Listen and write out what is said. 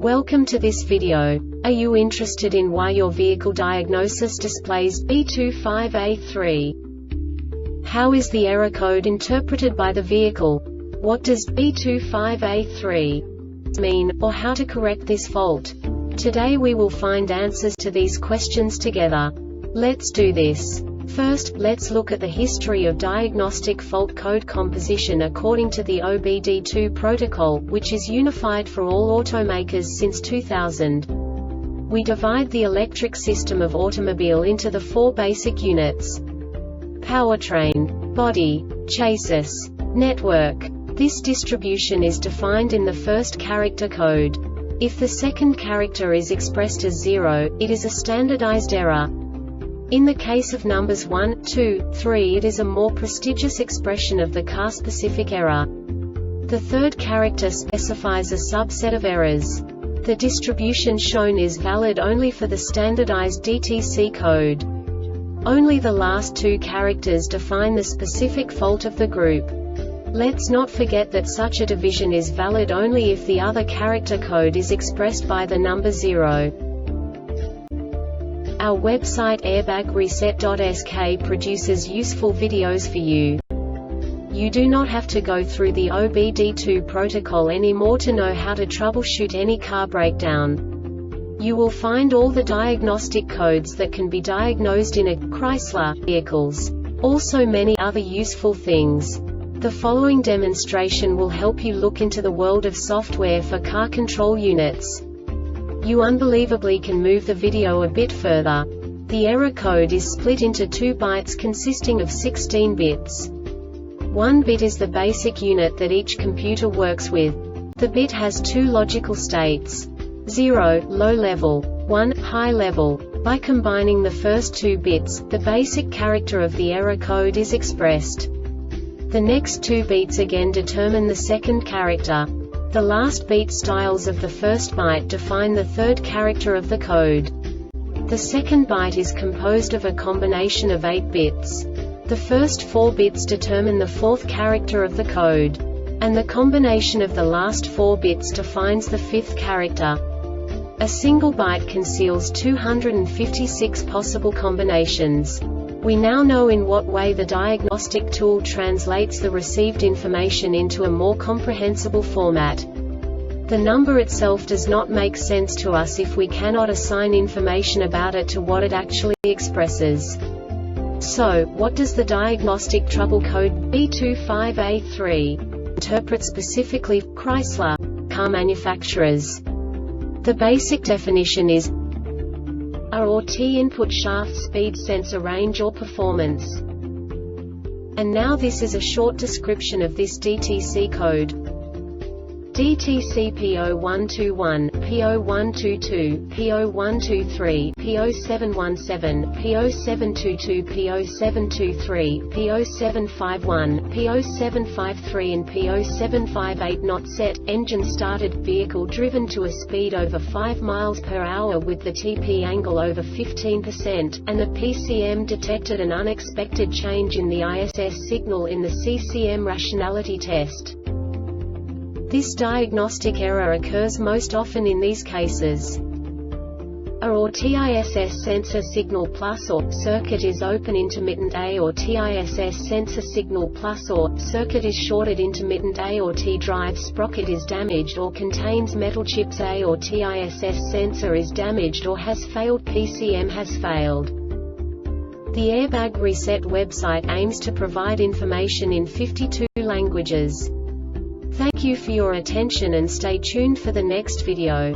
Welcome to this video. Are you interested in why your vehicle diagnosis displays B25A3? How is the error code interpreted by the vehicle? What does B25A3 mean, or how to correct this fault? Today we will find answers to these questions together. Let's do this. First, let's look at the history of diagnostic fault code composition according to the OBD2 protocol, which is unified for all automakers since 2000. We divide the electric system of automobile into the four basic units: powertrain, body, chassis, network. This distribution is defined in the first character code. If the second character is expressed as 0, it is a standardized error. In the case of numbers 1, 2, 3, it is a more prestigious expression of the car-specific error. The third character specifies a subset of errors. The distribution shown is valid only for the standardized DTC code. Only the last two characters define the specific fault of the group. Let's not forget that such a division is valid only if the other character code is expressed by the number 0. Our website airbagreset.sk produces useful videos for you. You do not have to go through the OBD2 protocol anymore to know how to troubleshoot any car breakdown. You will find all the diagnostic codes that can be diagnosed in a Chrysler vehicles. Also many other useful things. The following demonstration will help you look into the world of software for car control units. You unbelievably can move the video a bit further. The error code is split into 2 bytes consisting of 16 bits. 1 bit is the basic unit that each computer works with. The bit has 2 logical states: 0, low level, 1, high level. By combining the first 2 bits, the basic character of the error code is expressed. The next 2 bits again determine the second character. The last beat styles of the first byte define the third character of the code. The second byte is composed of a combination of 8 bits. The first 4 bits determine the fourth character of the code. And the combination of the last 4 bits defines the fifth character. A single byte conceals 256 possible combinations. We now know in what way the diagnostic tool translates the received information into a more comprehensible format. The number itself does not make sense to us if we cannot assign information about it to what it actually expresses. So, what does the diagnostic trouble code B25A3 interpret specifically for Chrysler car manufacturers? The basic definition is s.r.o.the input shaft speed sensor range or performance. And now this is a short description of this DTC code. DTC P0121, P0122, P0123, P0717, P0722, P0723, P0751, P0753 and P0758. Not set, engine started, vehicle driven to a speed over 5 miles per hour with the TP angle over 15%, and the PCM detected an unexpected change in the ISS signal in the CCM Rationality test. This diagnostic error occurs most often in these cases: s.r.o.the ISS sensor signal plus or circuit is open intermittent A or T ISS sensor signal plus or circuit is shorted intermittent A or T drive sprocket is damaged or contains metal chips A or T ISS sensor is damaged or has failed PCM has failed. The Airbag Reset website aims to provide information in 52 languages. Thank you for your attention and stay tuned for the next video.